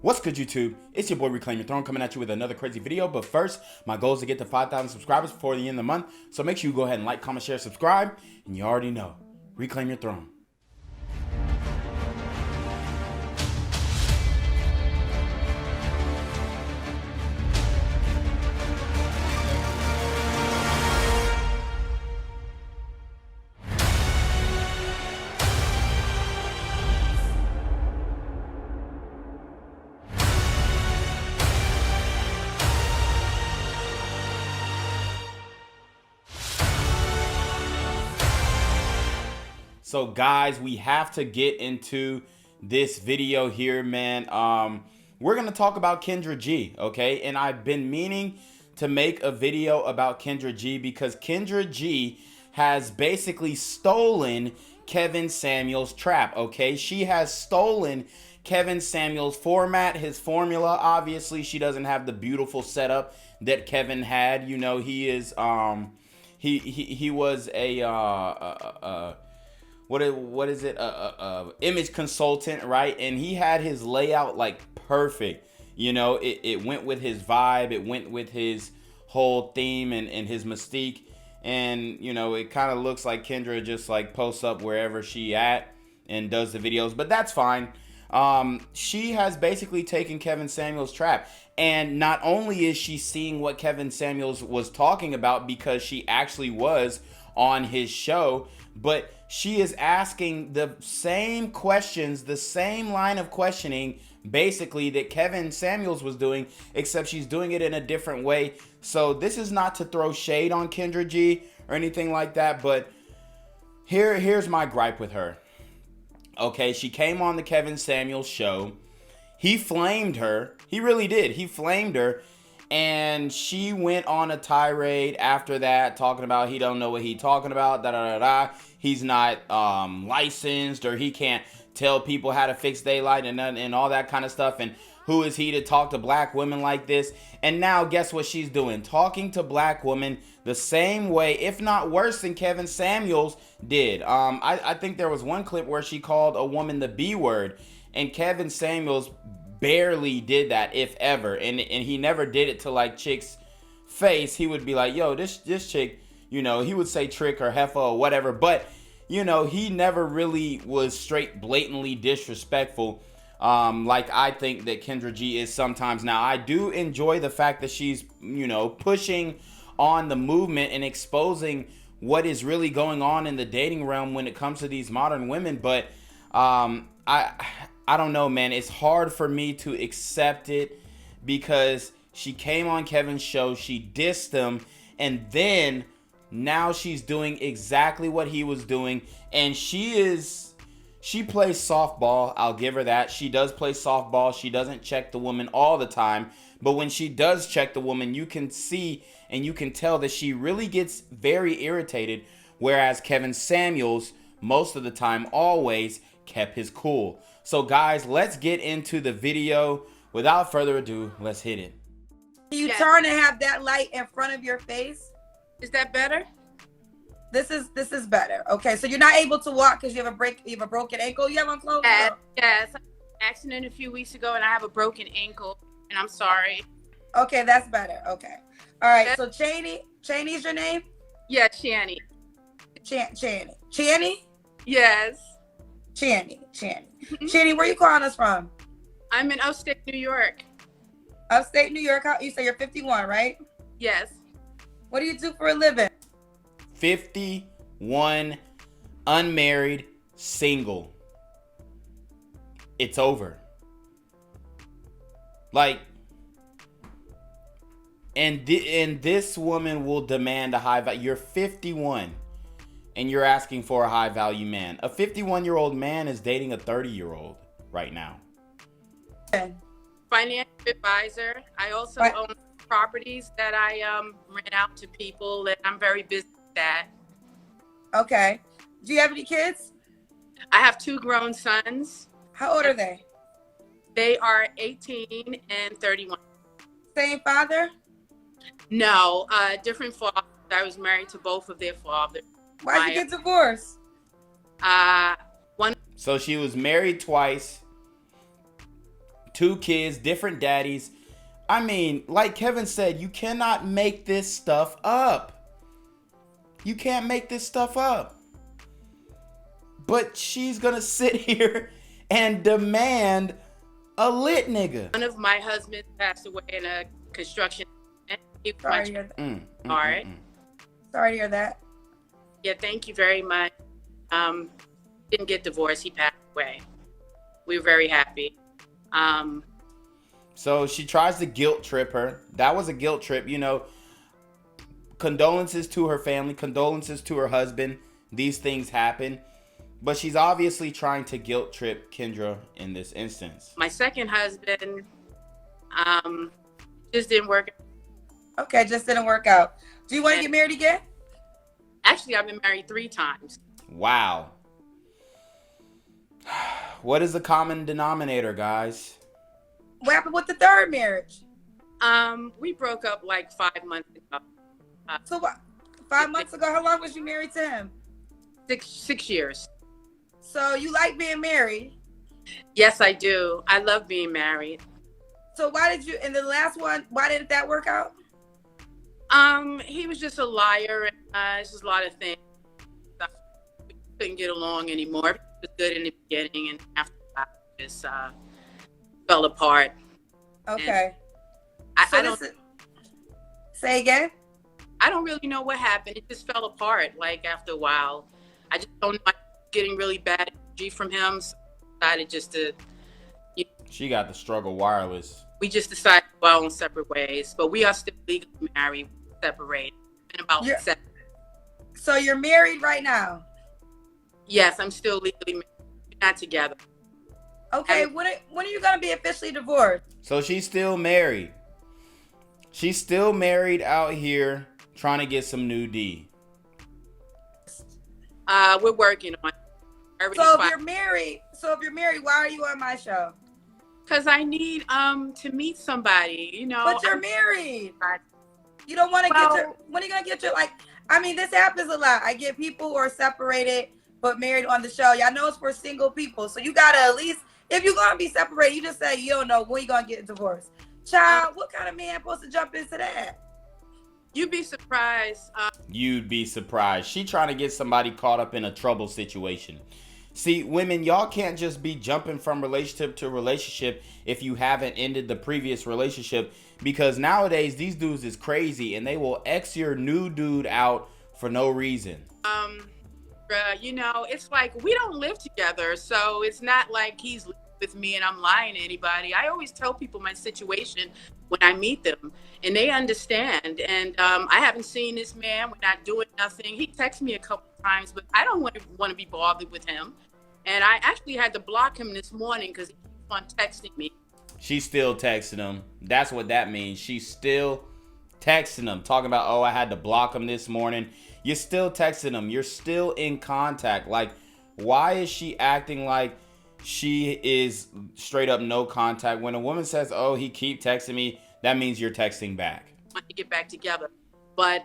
What's good, YouTube? It's your boy Reclaim Your Throne coming at you with another crazy video. But first, my goal is to get to 5,000 subscribers before the end of the month. So make sure you go ahead and like, comment, share, subscribe. And you already know, reclaim your throne. So guys, we have to get into this video here, man. We're gonna talk about Kendra G, okay? And I've been meaning to make a video about Kendra G because Kendra G has basically stolen Kevin Samuels' trap, okay? She has stolen Kevin Samuels' format, his formula. Obviously, she doesn't have the beautiful setup that Kevin had. You know, he is he was a what is it, image consultant, right? And he had his layout like perfect. You know, it went with his vibe, it went with his whole theme and his mystique. And you know, it kind of looks like Kendra just like posts up wherever she at and does the videos, but that's fine. She has basically taken Kevin Samuels' trap, and not only is she seeing what Kevin Samuels was talking about because she actually was on his show, but she is asking the same questions, the same line of questioning, basically, that Kevin Samuels was doing, except she's doing it in a different way. So this is not to throw shade on Kendra G or anything like that, but here's my gripe with her. Okay, she came on the Kevin Samuels show. He flamed her. He really did. He flamed her. And she went on a tirade after that, talking about he don't know what he talking about, He's not licensed, or he can't tell people how to fix daylight and all that kind of stuff. And who is he to talk to black women like this? And now guess what she's doing? Talking to black women the same way, if not worse, than Kevin Samuels did. I think there was one clip where she called a woman the B word, and Kevin Samuels barely did that, if ever, and he never did it to like chick's face. He would be like, yo, this chick, you know, he would say trick or heifer or whatever, but you know, he never really was straight blatantly disrespectful, like I think that Kendra G is sometimes. Now, I do enjoy the fact that she's, you know, pushing on the movement and exposing what is really going on in the dating realm when it comes to these modern women, but I don't know, man. It's hard for me to accept it because she came on Kevin's show, she dissed him, and then now she's doing exactly what he was doing. And she plays softball. I'll give her that. She does play softball. She doesn't check the woman all the time. But when she does check the woman, you can see and you can tell that she really gets very irritated. Whereas Kevin Samuels, most of the time, always kept his cool. So guys, let's get into the video. Without further ado, let's hit it. You turn and have that light in front of your face. Is that better? This is better. Okay, so you're not able to walk because you have a broken ankle. You have on clothes? Yes, yes. I had an accident a few weeks ago and I have a broken ankle and I'm sorry. Okay, that's better. Okay. All right, so Chaney's your name? Yeah, Channy. Channy? Yes. Channy. Channy, where you calling us from? I'm in upstate New York. Upstate New York. You say you're 51, right? Yes. What do you do for a living? 51, unmarried, single. It's over. Like, and this woman will demand a high value. You're 51 and you're asking for a high value man. A 51-year-old man is dating a 30-year-old right now. Financial advisor. I also own properties that I rent out to people that I'm very busy with that. Okay. Do you have any kids? I have 2 grown sons. How old are they? They are 18 and 31. Same father? No, different fathers. I was married to both of their fathers. Why'd you get divorced? One. So she was married twice 2 kids, different daddies. I mean, like Kevin said, you cannot make this stuff up. You can't make this stuff up. But she's gonna sit here and demand a lit nigga. One of my husbands passed away in a construction. He was Sorry to my hear that. all right. Sorry to hear that. Yeah, thank you very much. Didn't get divorced. He passed away. We were very happy. So she tries to guilt trip her. That was a guilt trip, you know. Condolences to her family, condolences to her husband. These things happen. But she's obviously trying to guilt trip Kendra in this instance. My second husband just didn't work. Okay, just didn't work out. Do you want to get married again? Actually, I've been married 3 times. Wow. What is the common denominator, guys? What happened with the third marriage? We broke up like 5 months ago. So what? 5 months ago, how long was you married to him? 6 years. So you like being married? Yes, I do. I love being married. So why did you, in the last one, why didn't that work out? He was just a liar, and it's just a lot of things. We couldn't get along anymore. It was good in the beginning, and after that, it just fell apart. Okay. I don't. Say again? I don't really know what happened. It just fell apart. Like after a while, I just don't know. I'm getting really bad energy from him. So I decided just to. She got the struggle wireless. We just decided to go our own separate ways, but we are still legally married, separated. It's been about 7. So you're married right now? Yes, I'm still legally married. We're not together. Okay, when are you going to be officially divorced? So she's still married. She's still married out here trying to get some new D. We're working on it. So if you're married, why are you on my show? Because I need to meet somebody, you know. But you're married. You don't want to get your, when are you going to get your, like, I mean, this happens a lot. I get people who are separated but married on the show. Y'all know it's for single people. So you got to at least, if you're going to be separated, you just say you don't know when you're going to get divorced. Child, what kind of man supposed to jump into that? You'd be surprised. You'd be surprised. She trying to get somebody caught up in a trouble situation. See, women, y'all can't just be jumping from relationship to relationship if you haven't ended the previous relationship, because nowadays these dudes is crazy and they will X your new dude out for no reason. You know, it's like we don't live together, so it's not like he's with me and I'm lying to anybody. I always tell people my situation when I meet them, and they understand. And I haven't seen this man. We're not doing nothing. He texted me a couple times, but I don't want to be bothered with him. And I actually had to block him this morning because he keeps on texting me. She's still texting him. That's what that means. She's still texting him, talking about, oh, I had to block him this morning. You're still texting him. You're still in contact. Like, why is she acting like she is straight up no contact? When a woman says, oh, he keep texting me, that means you're texting back. I want to get back together. But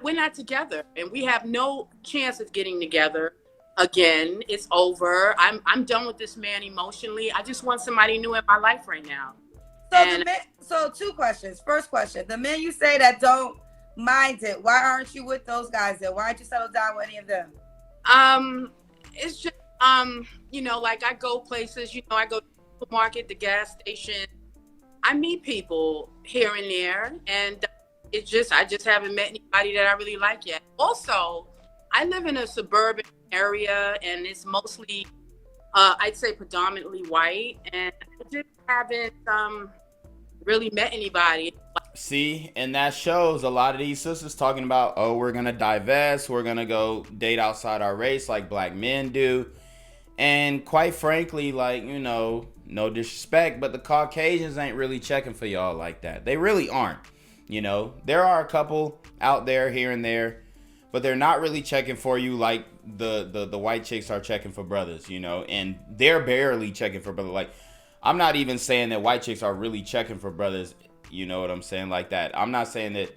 we're not together, and we have no chance of getting together again. It's over. I'm done with this man emotionally. I just want somebody new in my life right now. So 2 questions. First question, the men you say that don't mind it, why aren't you with those guys then? Why aren't you settled down with any of them? It's just you know, like I go places, you know, I go to the supermarket, the gas station. I meet people here and there, and I just haven't met anybody that I really like yet. Also, I live in a suburban area, and it's mostly, I'd say predominantly white, and I just haven't really met anybody. See, and that shows a lot of these sisters talking about, oh, we're going to divest. We're going to go date outside our race like black men do. And quite frankly, like, you know, no disrespect, but the Caucasians ain't really checking for y'all like that. They really aren't. You know, there are a couple out there here and there, but they're not really checking for you like the white chicks are checking for brothers, you know, and they're barely checking for brothers. Like, I'm not even saying that white chicks are really checking for brothers. You know what I'm saying? Like that. I'm not saying that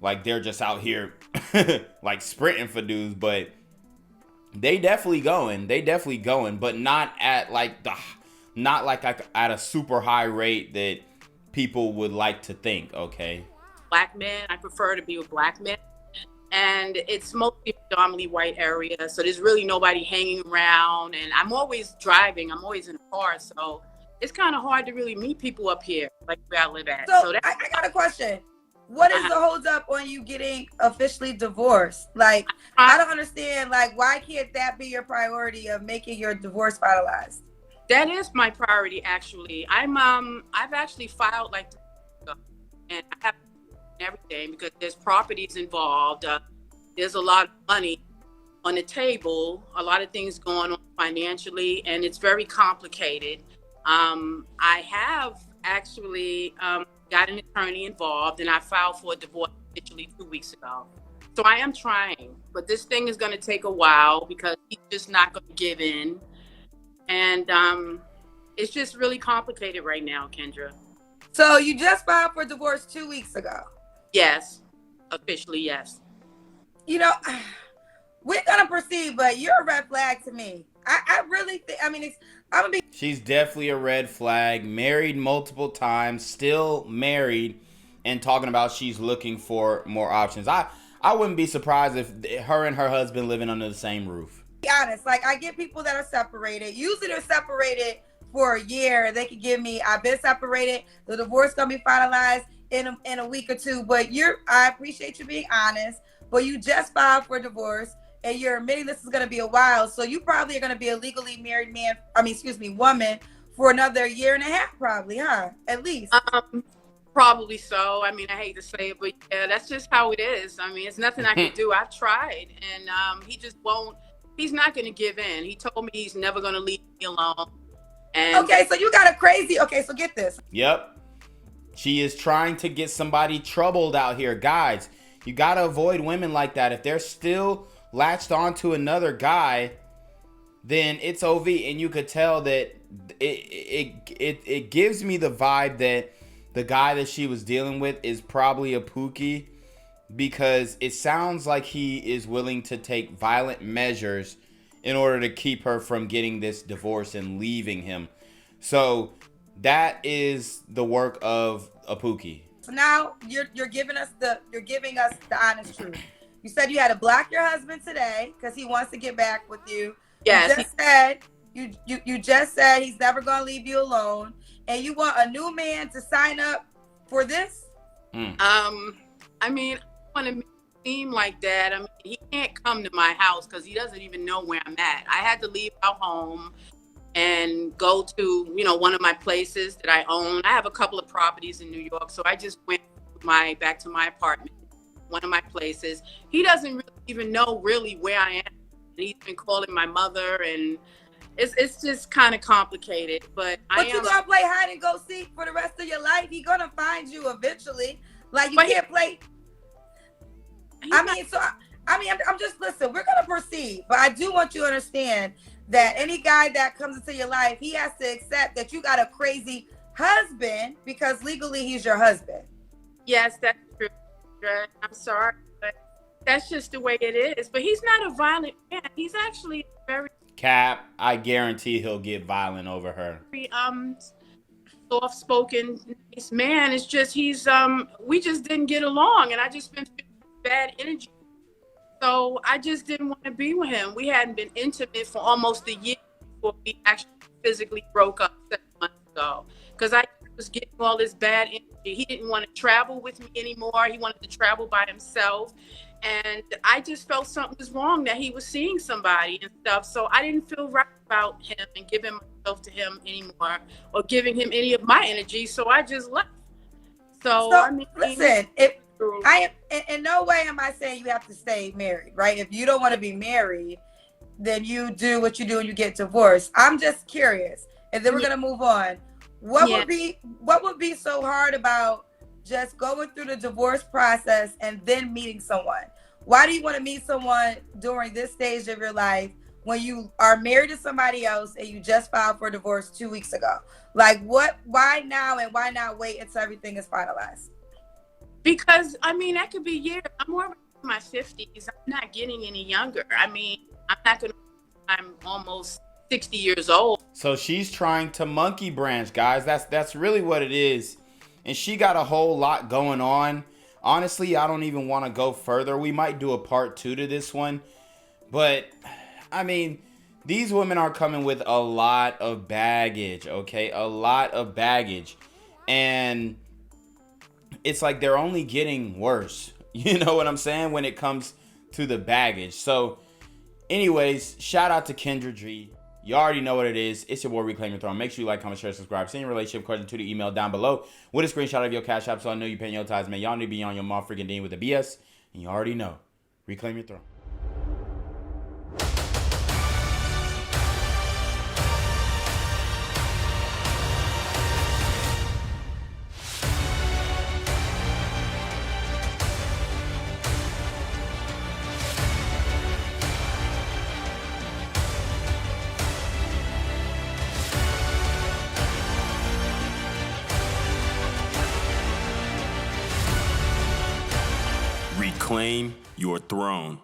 like they're just out here like sprinting for dudes, but they definitely going, but not at like not like at a super high rate that people would like to think, okay? Black men, I prefer to be with black men. And it's mostly predominantly white area. So there's really nobody hanging around. And I'm always driving. I'm always in a car. So it's kind of hard to really meet people up here, like where I live at. So I got a question. What is the hold up on you getting officially divorced? Like, I don't understand. Like, why can't that be your priority of making your divorce finalized? That is my priority, actually. I've actually filed like 3 years ago, and I have everything because there's properties involved. There's a lot of money on the table, a lot of things going on financially, and it's very complicated. I have actually got an attorney involved, and I filed for a divorce officially 2 weeks ago. So I am trying, but this thing is going to take a while because he's just not going to give in. And it's just really complicated right now, Kendra. So you just filed for divorce 2 weeks ago? Yes, officially, yes. You know, we're gonna proceed, but you're a red flag to me. I really think. I mean, I'm gonna be. She's definitely a red flag. Married multiple times, still married, and talking about she's looking for more options. I wouldn't be surprised if her and her husband living under the same roof. Be honest, like I get people that are separated. Usually they're separated for a year. They could give me, I've been separated. The divorce gonna be finalized in a week or two. But I appreciate you being honest. But you just filed for divorce, and you're admitting this is gonna be a while. So you probably are gonna be a legally married woman for another year and a half, probably, huh? At least. Probably so. I mean, I hate to say it, but yeah, that's just how it is. I mean, it's nothing I can do. I've tried, and he just won't. He's not going to give in. He told me he's never going to leave me alone. And okay, so you got a crazy. Okay, so get this. Yep. She is trying to get somebody troubled out here. Guys, you got to avoid women like that. If they're still latched onto another guy, then it's OV. And you could tell that it gives me the vibe that the guy that she was dealing with is probably a Pookie, because it sounds like he is willing to take violent measures in order to keep her from getting this divorce and leaving him. So that is the work of a Pookie. So now you're giving us the honest truth. You said you had to block your husband today because he wants to get back with you. yes, You just said he's never gonna leave you alone, and you want a new man to sign up for this? I mean, I want to make it seem like that. I mean, he can't come to my house because he doesn't even know where I'm at. I had to leave our home and go to, one of my places that I own. I have a couple of properties in New York, so I just went back to my apartment, one of my places. He doesn't really even know really where I am. And he's been calling my mother, and it's just kind of complicated. But you gonna play hide and go seek for the rest of your life? He's gonna find you eventually. Like you can't play. I'm just, listen, we're gonna proceed, but I do want you to understand that any guy that comes into your life, he has to accept that you got a crazy husband because legally he's your husband. Yes, that's true. I'm sorry, but that's just the way it is. But he's not a violent man. He's actually very Cap, I guarantee he'll get violent over her. Soft-spoken, nice man. It's just we just didn't get along, and I just been feeling bad energy. So I just didn't want to be with him. We hadn't been intimate for almost a year before we actually physically broke up 7 months ago. Because I was getting all this bad energy. He didn't want to travel with me anymore. He wanted to travel by himself. And I just felt something was wrong, that he was seeing somebody and stuff. So I didn't feel right about him and giving myself to him anymore, or giving him any of my energy. So I just left. So I mean, listen, in no way am I saying you have to stay married, right? If you don't want to be married, then you do what you do and you get divorced. I'm just curious, and then we're gonna move on. What would be so hard about just going through the divorce process and then meeting someone? Why do you want to meet someone during this stage of your life when you are married to somebody else and you just filed for divorce 2 weeks ago? Like, why now, and why not wait until everything is finalized? Because, I mean, that could be years. I'm already in my 50s. I'm not getting any younger. I mean, I'm almost 60 years old. So she's trying to monkey branch, guys. That's really what it is. And she got a whole lot going on. Honestly, I don't even want to go further. We might do a part 2 to this one. But, I mean, these women are coming with a lot of baggage, okay? A lot of baggage. And it's like they're only getting worse. You know what I'm saying? When it comes to the baggage. So, anyways, shout out to Kendra G. You already know what it is. It's your boy, Reclaim Your Throne. Make sure you like, comment, share, subscribe. Send your relationship question to the email down below with a screenshot of your Cash App so I know you're paying your tithes, man. Y'all need to be on your mom freaking dean with the BS. And you already know. Reclaim your throne. Reclaim your throne.